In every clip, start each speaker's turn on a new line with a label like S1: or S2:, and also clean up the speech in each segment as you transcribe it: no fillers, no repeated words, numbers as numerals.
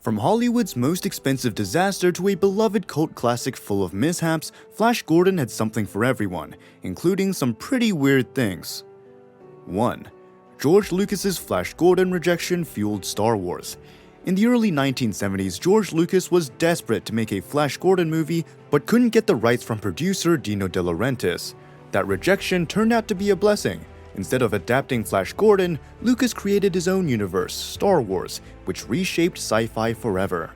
S1: From Hollywood's most expensive disaster to a beloved cult classic full of mishaps, Flash Gordon had something for everyone, including some pretty weird things. 1. George Lucas's Flash Gordon rejection fueled Star Wars. In the early 1970s, George Lucas was desperate to make a Flash Gordon movie, but couldn't get the rights from producer Dino De Laurentiis. That rejection turned out to be a blessing. Instead of adapting Flash Gordon, Lucas created his own universe, Star Wars, which reshaped sci-fi forever.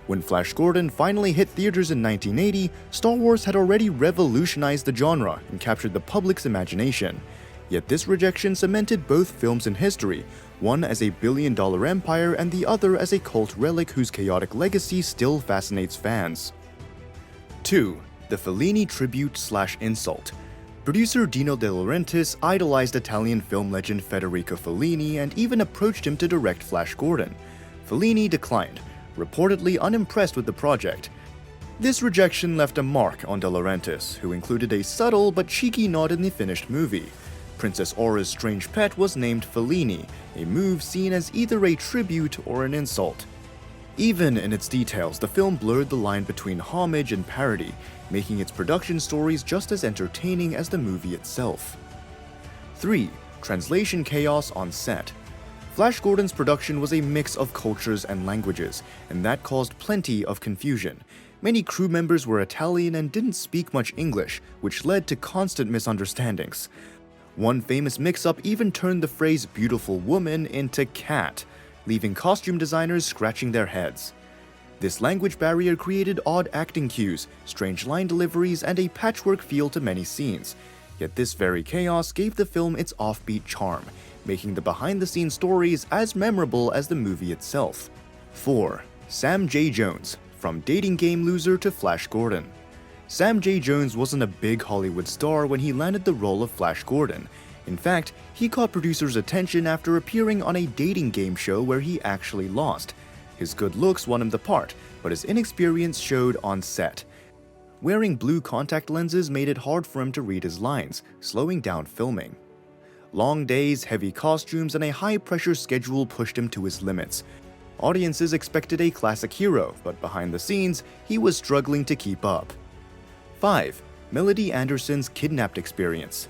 S1: When Flash Gordon finally hit theaters in 1980, Star Wars had already revolutionized the genre and captured the public's imagination. Yet this rejection cemented both films in history, one as a billion-dollar empire and the other as a cult relic whose chaotic legacy still fascinates fans. 2. The Fellini tribute/insult. Producer Dino De Laurentiis idolized Italian film legend Federico Fellini and even approached him to direct Flash Gordon. Fellini declined, reportedly unimpressed with the project. This rejection left a mark on De Laurentiis, who included a subtle but cheeky nod in the finished movie. Princess Aura's strange pet was named Fellini, a move seen as either a tribute or an insult. Even in its details, the film blurred the line between homage and parody, making its production stories just as entertaining as the movie itself. 3. Translation chaos on set. Flash Gordon's production was a mix of cultures and languages, and that caused plenty of confusion. Many crew members were Italian and didn't speak much English, which led to constant misunderstandings. One famous mix-up even turned the phrase "beautiful woman" into "cat," leaving costume designers scratching their heads. This language barrier created odd acting cues, strange line deliveries, and a patchwork feel to many scenes. Yet this very chaos gave the film its offbeat charm, making the behind-the-scenes stories as memorable as the movie itself. 4. Sam J. Jones, from dating game loser to Flash Gordon. Sam J. Jones wasn't a big Hollywood star when he landed the role of Flash Gordon. In fact, he caught producers' attention after appearing on a dating game show where he actually lost. His good looks won him the part, but his inexperience showed on set. Wearing blue contact lenses made it hard for him to read his lines, slowing down filming. Long days, heavy costumes, and a high-pressure schedule pushed him to his limits. Audiences expected a classic hero, but behind the scenes, he was struggling to keep up. 5. Melody Anderson's kidnapped experience.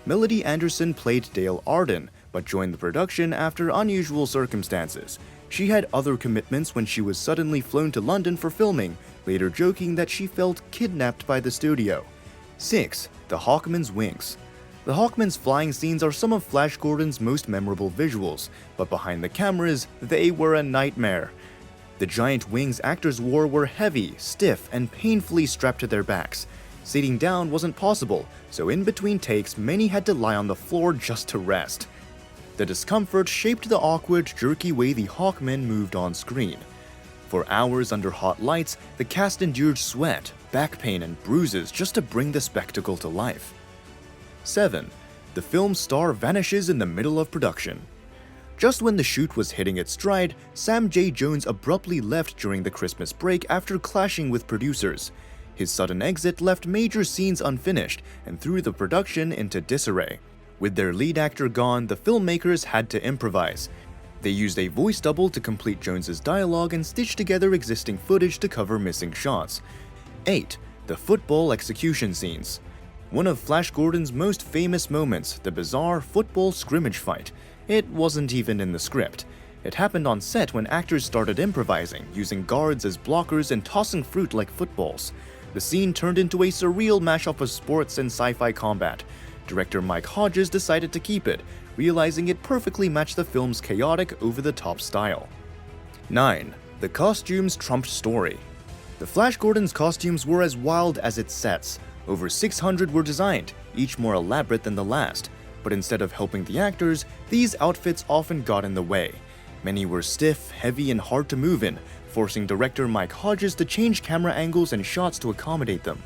S1: Melody Anderson played Dale Arden, but joined the production after unusual circumstances. She had other commitments when she was suddenly flown to London for filming, later joking that she felt kidnapped by the studio. 6. The Hawkman's wings. The Hawkman's flying scenes are some of Flash Gordon's most memorable visuals, but behind the cameras, they were a nightmare. The giant wings actors wore were heavy, stiff, and painfully strapped to their backs. Sitting down wasn't possible, so in between takes, many had to lie on the floor just to rest. The discomfort shaped the awkward, jerky way the Hawkman moved on screen. For hours under hot lights, the cast endured sweat, back pain, and bruises just to bring the spectacle to life. 7. The film's star vanishes in the middle of production. Just when the shoot was hitting its stride, Sam J. Jones abruptly left during the Christmas break after clashing with producers. His sudden exit left major scenes unfinished and threw the production into disarray. With their lead actor gone, the filmmakers had to improvise. They used a voice double to complete Jones's dialogue and stitched together existing footage to cover missing shots. 8. The football execution scenes. One of Flash Gordon's most famous moments, the bizarre football scrimmage fight. It wasn't even in the script. It happened on set when actors started improvising, using guards as blockers and tossing fruit like footballs. The scene turned into a surreal mashup of sports and sci-fi combat. Director Mike Hodges decided to keep it, realizing it perfectly matched the film's chaotic, over-the-top style. 9. The costumes trumped story. The Flash Gordon's costumes were as wild as its sets. Over 600 were designed, each more elaborate than the last. But instead of helping the actors, these outfits often got in the way. Many were stiff, heavy, and hard to move in, forcing director Mike Hodges to change camera angles and shots to accommodate them.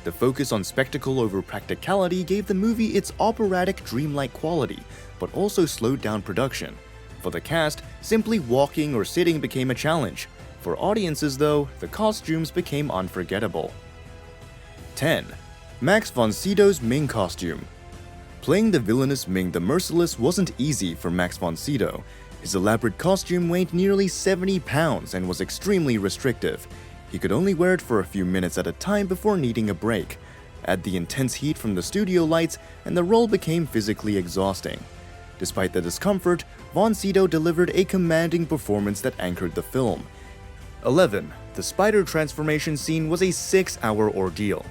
S1: The focus on spectacle over practicality gave the movie its operatic, dreamlike quality, but also slowed down production. For the cast, simply walking or sitting became a challenge. For audiences, though, the costumes became unforgettable. 10. Max von Sydow's Ming costume. Playing the villainous Ming the Merciless wasn't easy for Max von Sydow. His elaborate costume weighed nearly 70 pounds and was extremely restrictive. He could only wear it for a few minutes at a time before needing a break. Add the intense heat from the studio lights, and the role became physically exhausting. Despite the discomfort, Von Sydow delivered a commanding performance that anchored the film. 11. The spider transformation scene was a 6-hour ordeal.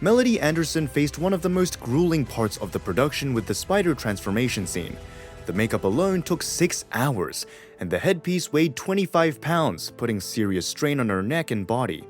S1: Melody Anderson faced one of the most grueling parts of the production with the spider transformation scene. The makeup alone took 6 hours, and the headpiece weighed 25 pounds, putting serious strain on her neck and body.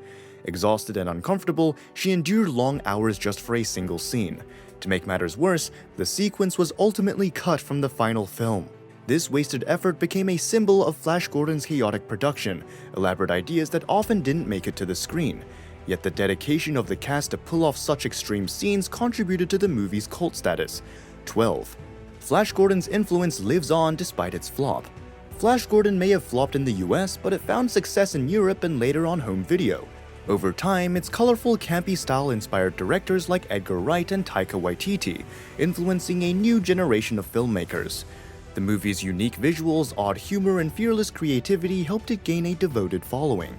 S1: Exhausted and uncomfortable, she endured long hours just for a single scene. To make matters worse, the sequence was ultimately cut from the final film. This wasted effort became a symbol of Flash Gordon's chaotic production, elaborate ideas that often didn't make it to the screen. Yet the dedication of the cast to pull off such extreme scenes contributed to the movie's cult status. 12. Flash Gordon's influence lives on despite its flop. Flash Gordon may have flopped in the US, but it found success in Europe and later on home video. Over time, its colorful, campy style inspired directors like Edgar Wright and Taika Waititi, influencing a new generation of filmmakers. The movie's unique visuals, odd humor, and fearless creativity helped it gain a devoted following.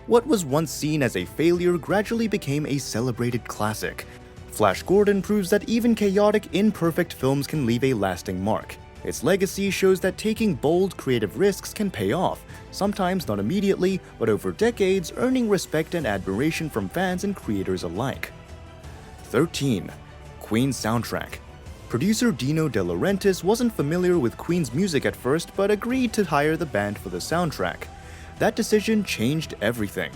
S1: What was once seen as a failure gradually became a celebrated classic. Flash Gordon proves that even chaotic, imperfect films can leave a lasting mark. Its legacy shows that taking bold, creative risks can pay off, sometimes not immediately, but over decades, earning respect and admiration from fans and creators alike. 13. Queen's soundtrack. Producer Dino De Laurentiis wasn't familiar with Queen's music at first, but agreed to hire the band for the soundtrack. That decision changed everything.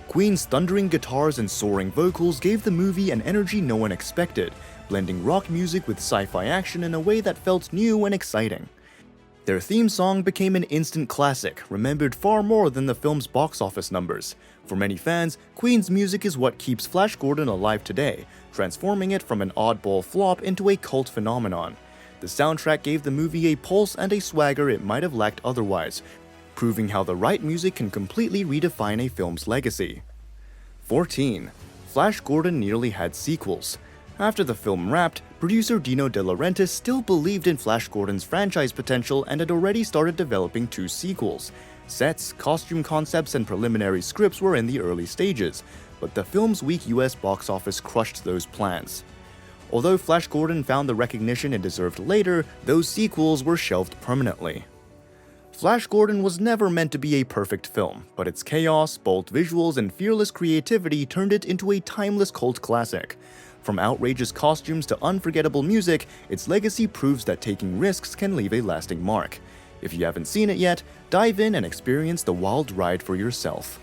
S1: Queen's thundering guitars and soaring vocals gave the movie an energy no one expected, blending rock music with sci-fi action in a way that felt new and exciting. Their theme song became an instant classic, remembered far more than the film's box office numbers. For many fans, Queen's music is what keeps Flash Gordon alive today, transforming it from an oddball flop into a cult phenomenon. The soundtrack gave the movie a pulse and a swagger it might have lacked otherwise, proving how the right music can completely redefine a film's legacy. 14. Flash Gordon nearly had sequels. After the film wrapped, producer Dino De Laurentiis still believed in Flash Gordon's franchise potential and had already started developing 2 sequels. Sets, costume concepts, and preliminary scripts were in the early stages, but the film's weak US box office crushed those plans. Although Flash Gordon found the recognition it deserved later, those sequels were shelved permanently. Flash Gordon was never meant to be a perfect film, but its chaos, bold visuals, and fearless creativity turned it into a timeless cult classic. From outrageous costumes to unforgettable music, its legacy proves that taking risks can leave a lasting mark. If you haven't seen it yet, dive in and experience the wild ride for yourself.